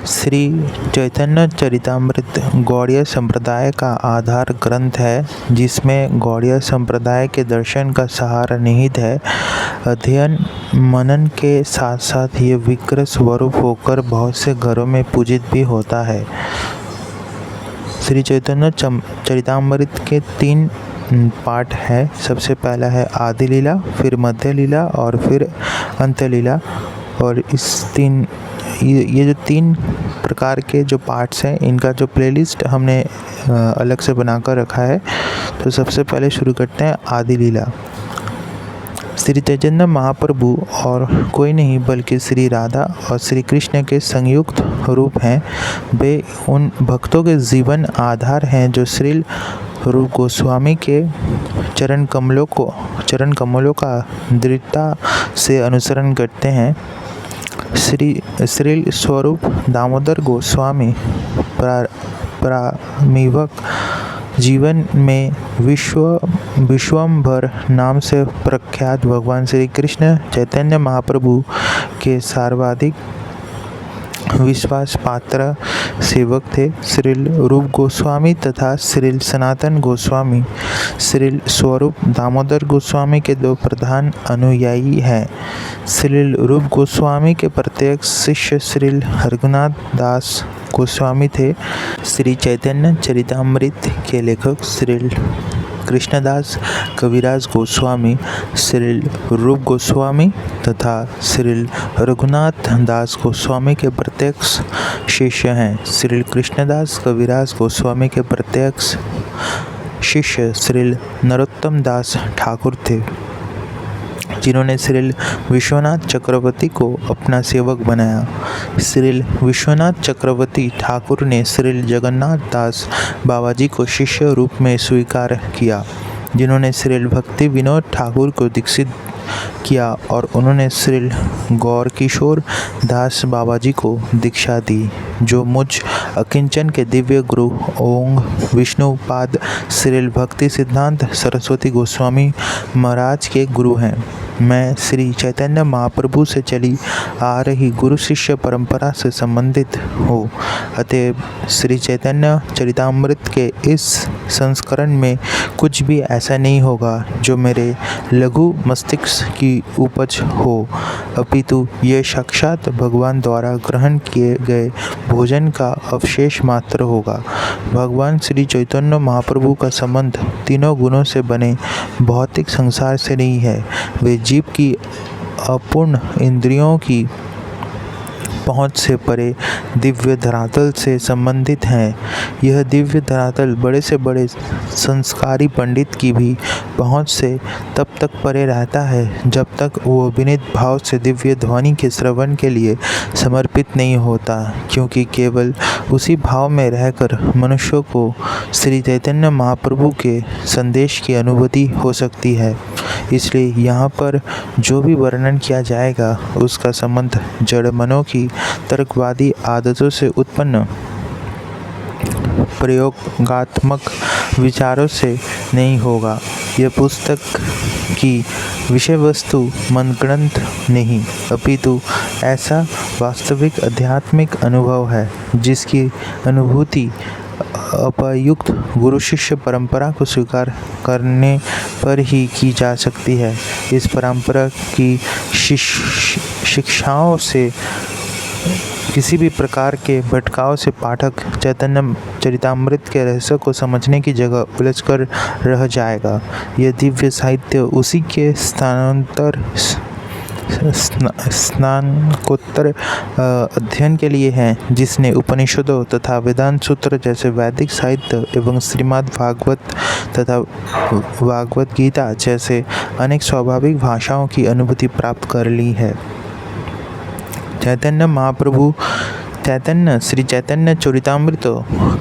श्री चैतन्य चरितामृत गौड़ीय संप्रदाय का आधार ग्रंथ है, जिसमें गौड़ीय संप्रदाय के दर्शन का सहारा निहित है। अध्ययन मनन के साथ साथ ये विग्रह स्वरूप होकर बहुत से घरों में पूजित भी होता है। श्री चैतन्य चरितामृत के 3 पार्ट है। सबसे पहला है आदि लीला, फिर मध्य लीला और फिर अंत लीला। और ये जो 3 प्रकार के जो पार्ट्स हैं, इनका जो प्लेलिस्ट हमने अलग से बनाकर रखा है। तो सबसे पहले शुरू करते हैं आदि लीला। श्री चैतन्य महाप्रभु और कोई नहीं बल्कि श्री राधा और श्री कृष्ण के संयुक्त रूप हैं। वे उन भक्तों के जीवन आधार हैं जो श्रील रूप गोस्वामी के चरण कमलों का दृढ़ता से अनुसरण करते हैं। श्रील स्वरूप दामोदर गोस्वामी प्रारंभिक जीवन में विश्वम्भर नाम से प्रख्यात भगवान श्री कृष्ण चैतन्य महाप्रभु के सर्वाधिक विश्वास पात्र सेवक थे। श्रील रूप गोस्वामी तथा श्रील सनातन गोस्वामी श्रील स्वरूप दामोदर गोस्वामी के 2 प्रधान अनुयायी हैं। श्रील रूप गोस्वामी के प्रत्येक शिष्य श्रील रघुनाथ दास गोस्वामी थे। श्री चैतन्य चरितामृत के लेखक श्रील कृष्णदास कविराज गोस्वामी श्रील रूप गोस्वामी तथा श्रील रघुनाथ दास गोस्वामी के प्रत्यक्ष शिष्य हैं। श्रील कृष्णदास कविराज गोस्वामी के प्रत्यक्ष शिष्य श्रील नरोत्तम दास ठाकुर थे, जिन्होंने श्रील विश्वनाथ चक्रवर्ती को अपना सेवक बनाया। श्रील विश्वनाथ चक्रवर्ती ठाकुर ने श्रील जगन्नाथ दास बाबाजी को शिष्य रूप में स्वीकार किया, जिन्होंने श्रील भक्ति विनोद ठाकुर को दीक्षित किया और उन्होंने श्रील गौर किशोर दास बाबाजी को दीक्षा दी, जो मुझ अकिंचन के दिव्य गुरु ओंग विष्णुपाद श्रील भक्ति सिद्धांत सरस्वती गोस्वामी महाराज के गुरु हैं। मैं श्री चैतन्य महाप्रभु से चली आ रही गुरु शिष्य परंपरा से संबंधित हूँ। अतएव श्री चैतन्य चरितामृत के इस संस्करण में कुछ भी ऐसा नहीं होगा जो मेरे लघु मस्तिष्क की उपज हो, अपितु ये साक्षात भगवान द्वारा ग्रहण किए गए भोजन का अवशेष मात्र होगा। भगवान श्री चैतन्य महाप्रभु का संबंध तीनों गुणों से बने भौतिक संसार से नहीं है। वे जीव की अपूर्ण इंद्रियों की पहुँच से परे दिव्य धरातल से संबंधित हैं। यह दिव्य धरातल बड़े से बड़े संस्कारी पंडित की भी पहुँच से तब तक परे रहता है जब तक वो विनीत भाव से दिव्य ध्वनि के श्रवण के लिए समर्पित नहीं होता, क्योंकि केवल उसी भाव में रहकर मनुष्यों को श्री चैतन्य महाप्रभु के संदेश की अनुभूति हो सकती है। इसलिए यहाँ पर जो भी वर्णन किया जाएगा उसका संबंध जड़ मनों की तर्कवादी आदतों से उत्पन्न प्रयोगात्मक विचारों से नहीं होगा। यह पुस्तक की विषय वस्तु मनगढ़ंत नहीं, अपितु ऐसा वास्तविक आध्यात्मिक अनुभव है जिसकी अनुभूति अपयुक्त गुरु शिष्य परंपरा को स्वीकार करने पर ही की जा सकती है। इस परंपरा की शिक्षाओं से किसी भी प्रकार के भटकाव से पाठक चैतन्य चरितामृत के रहस्य को समझने की जगह उलझकर रह जाएगा। यह दिव्य साहित्य उसी के स्नातकोत्तर अध्ययन के लिए है जिसने उपनिषदों तथा वेदांत सूत्र जैसे वैदिक साहित्य एवं श्रीमद् भागवत तथा भागवत गीता जैसे अनेक स्वाभाविक भाषाओं की अनुभूति प्राप्त कर ली है। श्री चैतन्य चरितामृत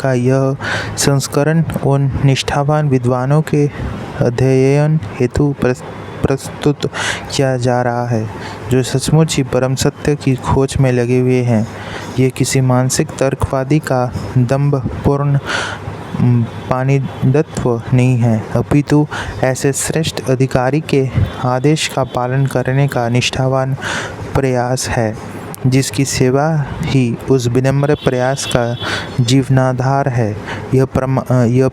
का यह संस्करण उन निष्ठावान विद्वानों के अध्ययन हेतु प्रस्तुत किया जा रहा है जो सचमुच ही परम सत्य की खोज में लगे हुए हैं। यह किसी मानसिक तर्कवादी का दंभपूर्ण पानीदत्व नहीं है, अपितु ऐसे श्रेष्ठ अधिकारी के आदेश का पालन करने का निष्ठावान प्रयास है। जिसकी सेवा ही उस विनम्र प्रयास का जीवनाधार है। यह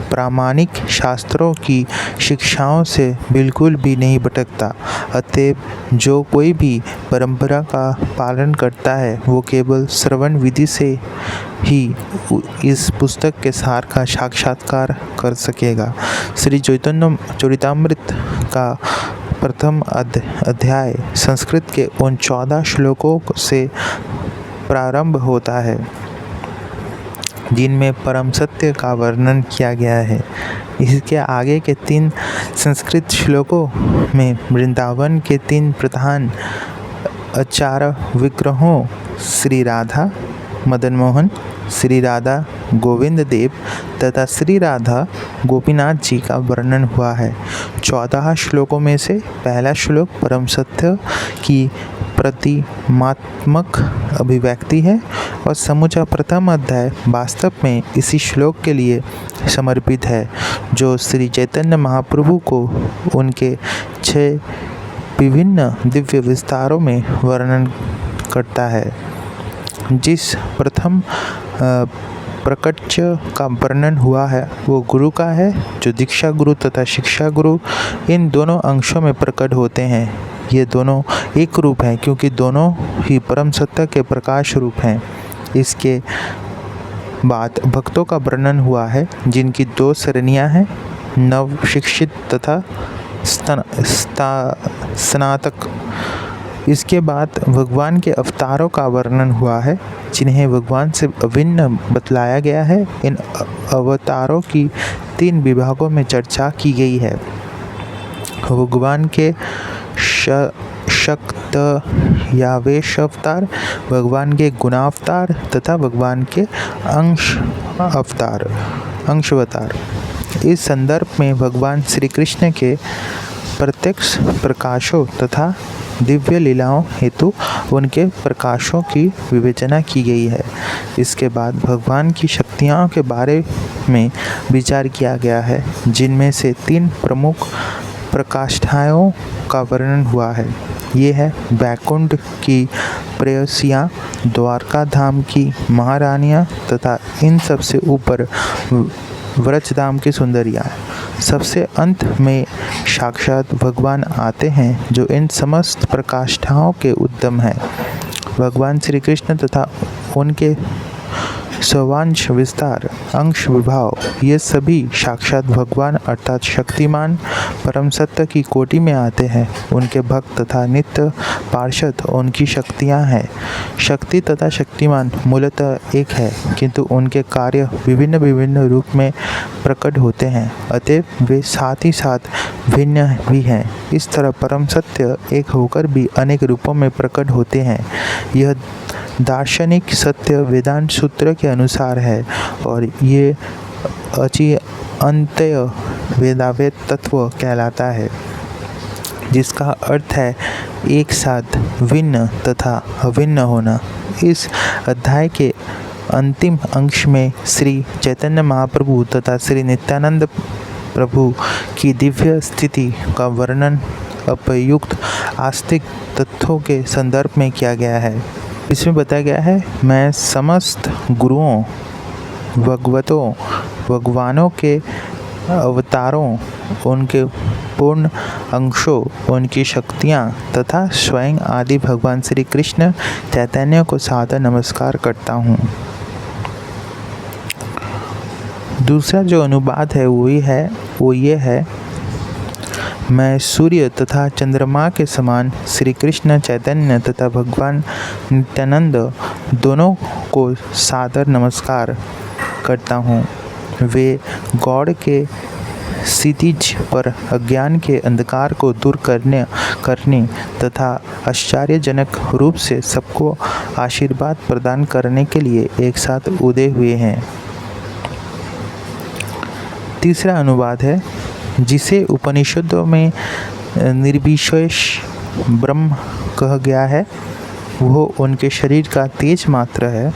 प्रामाणिक शास्त्रों की शिक्षाओं से बिल्कुल भी नहीं भटकता। अतएव जो कोई भी परंपरा का पालन करता है वो केवल श्रवण विधि से ही इस पुस्तक के सार का साक्षात्कार कर सकेगा। श्री चैतन्य चरितामृत का प्रथम अध्याय संस्कृत के उन 14 श्लोकों से प्रारंभ होता है जिनमें परम सत्य का वर्णन किया गया है। इसके आगे के 3 संस्कृत श्लोकों में वृंदावन के 3 प्रधान आचार विग्रहों श्री राधा मदन मोहन, श्री राधा गोविंद देव तथा श्री राधा गोपीनाथ जी का वर्णन हुआ है। 14 श्लोकों में से पहला श्लोक परम सत्य की प्रतिमात्मक अभिव्यक्ति है और समूचा प्रथम अध्याय वास्तव में इसी श्लोक के लिए समर्पित है, जो श्री चैतन्य महाप्रभु को उनके 6 विभिन्न दिव्य विस्तारों में वर्णन करता है। जिस प्रथम प्रकट्य का वर्णन हुआ है वो गुरु का है, जो दीक्षा गुरु तथा शिक्षा गुरु इन दोनों अंशों में प्रकट होते हैं। ये दोनों एक रूप हैं क्योंकि दोनों ही परम सत्य के प्रकाश रूप हैं। इसके बाद भक्तों का वर्णन हुआ है जिनकी 2 श्रेणियां हैं, नव शिक्षित तथा स्नातक। इसके बाद भगवान के अवतारों का वर्णन हुआ है जिन्हें भगवान से अभिन्न बतलाया गया है। इन अवतारों की 3 विभागों में चर्चा की गई है। भगवान के शक्त यावेश अवतार, भगवान के गुणावतार तथा भगवान के अंशावतार। इस संदर्भ में भगवान श्री कृष्ण के प्रत्यक्ष प्रकाशों तथा दिव्य लीलाओं हेतु उनके प्रकाशों की विवेचना की गई है। इसके बाद भगवान की शक्तियों के बारे में विचार किया गया है, जिनमें से 3 प्रमुख प्रकाष्ठाओं का वर्णन हुआ है। ये है वैकुंठ की प्रेयसियाँ, द्वारका धाम की महारानियाँ तथा इन सबसे ऊपर व्रजधाम की सुंदरियाँ। सबसे अंत में साक्षात भगवान आते हैं जो इन समस्त प्रकाष्ठाओं के उद्यम हैं। भगवान श्री कृष्ण तथा उनके सर्वांश विस्तार, अंश विभाव, ये सभी साक्षात भगवान अर्थात शक्तिमान परम सत्य की कोटि में आते हैं। उनके भक्त तथा नित्य पार्षद उनकी शक्तियाँ हैं। शक्ति तथा शक्तिमान मूलतः एक है, किंतु उनके कार्य विभिन्न विभिन्न रूप में प्रकट होते हैं, अतएव वे साथ ही साथ भिन्न भी हैं। इस तरह परम सत्य एक होकर भी अनेक रूपों में प्रकट होते हैं। यह दार्शनिक सत्य वेदांत सूत्र के अनुसार है और ये अचिंत्य वेदावेद तत्व कहलाता है, जिसका अर्थ है एक साथ भिन्न तथा अभिन्न होना। इस अध्याय के अंतिम अंश में श्री चैतन्य महाप्रभु तथा श्री नित्यानंद प्रभु की दिव्य स्थिति का वर्णन उपयुक्त आस्तिक तथ्यों के संदर्भ में किया गया है। इसमें बताया गया है, मैं समस्त गुरुओं, भगवतों, भगवानों के अवतारों, उनके पूर्ण अंशों, उनकी शक्तियाँ तथा स्वयं आदि भगवान श्री कृष्ण चैतन्य को सादर नमस्कार करता हूँ। दूसरा जो अनुवाद है वो ये है, मैं सूर्य तथा चंद्रमा के समान श्री कृष्ण चैतन्य तथा भगवान नित्यानंद दोनों को सादर नमस्कार करता हूँ। वे गौड़ के क्षितिज पर अज्ञान के अंधकार को दूर करने तथा आश्चर्यजनक रूप से सबको आशीर्वाद प्रदान करने के लिए एक साथ उदय हुए हैं। तीसरा अनुवाद है, जिसे उपनिषदों में निर्विशेष ब्रह्म कहा गया है, वो उनके शरीर का तेज मात्र है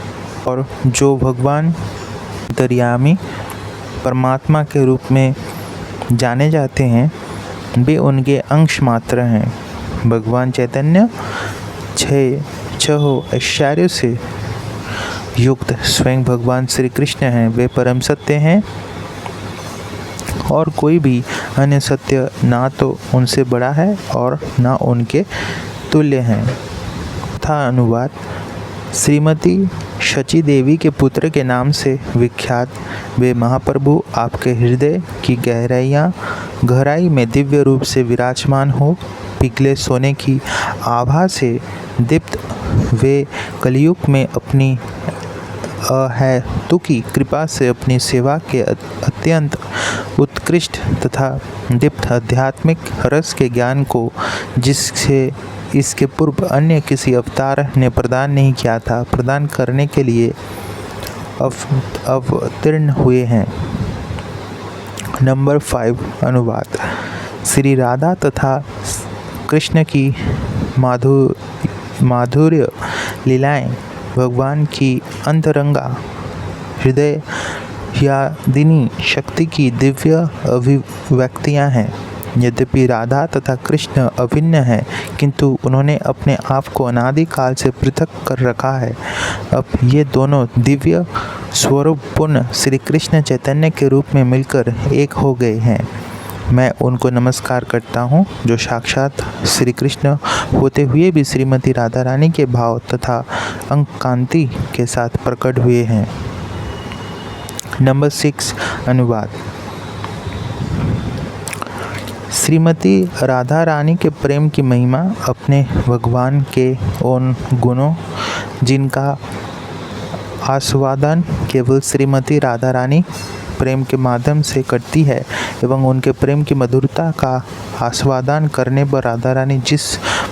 और जो भगवान अंतर्यामी परमात्मा के रूप में जाने जाते हैं, वे उनके अंश मात्र हैं। भगवान चैतन्य 6 छह ऐश्वर्यों से युक्त स्वयं भगवान श्री कृष्ण हैं। वे परम सत्य हैं और कोई भी अन्य सत्य ना तो उनसे बड़ा है और ना उनके तुल्य हैं। था अनुवाद। श्रीमती शची देवी के पुत्र के नाम से विख्यात वे महाप्रभु आपके हृदय की गहराई में दिव्य रूप से विराजमान हो, पिघले सोने की आभा से दीप्त वे कलयुग में अपनी अहेतुकी कृपा से अपनी सेवा के अत्यंत उत्कृष्ट तथा दीप्त आध्यात्मिक रस के ज्ञान को, जिससे इसके पूर्व अन्य किसी अवतार ने प्रदान नहीं किया था, प्रदान करने के लिए अवतीर्ण हुए हैं। नंबर 5 अनुवाद। श्री राधा तथा कृष्ण की माधुर्य लीलाएं भगवान की अंतरंगा हृदय यादिनी शक्ति की दिव्य अभिव्यक्तियां हैं। यद्यपि राधा तथा कृष्ण अभिन्न हैं, किंतु उन्होंने अपने आप को अनादिकाल से पृथक कर रखा है। अब ये दोनों दिव्य स्वरूपपूर्ण श्री कृष्ण चैतन्य के रूप में मिलकर एक हो गए हैं। मैं उनको नमस्कार करता हूँ जो साक्षात श्री कृष्ण होते हुए भी श्रीमती राधा रानी के भाव तथा अंग कांति के साथ प्रकट हुए हैं। नंबर 6 अनुवाद। श्रीमती राधा रानी के प्रेम की महिमा अपने भगवान के उन गुणों जिनका आस्वादन केवल श्रीमती राधा रानी प्रेम के माध्यम से करती है एवं उनके प्रेम की मधुरता का आस्वादन करने पर राधा रानी जिस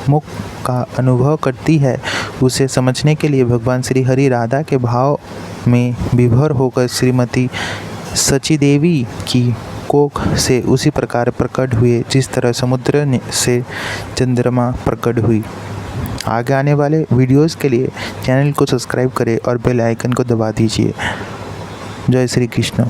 मुख का अनुभव करती है, उसे समझने के लिए भगवान श्री हरि राधा के भाव में विभोर होकर श्रीमती सची देवी की कोख से उसी प्रकार प्रकट हुए जिस तरह समुद्र से चंद्रमा प्रकट हुई। आगे आने वाले वीडियोस के लिए चैनल को सब्सक्राइब करें और बेल आइकन को दबा दीजिए। जय श्री कृष्ण।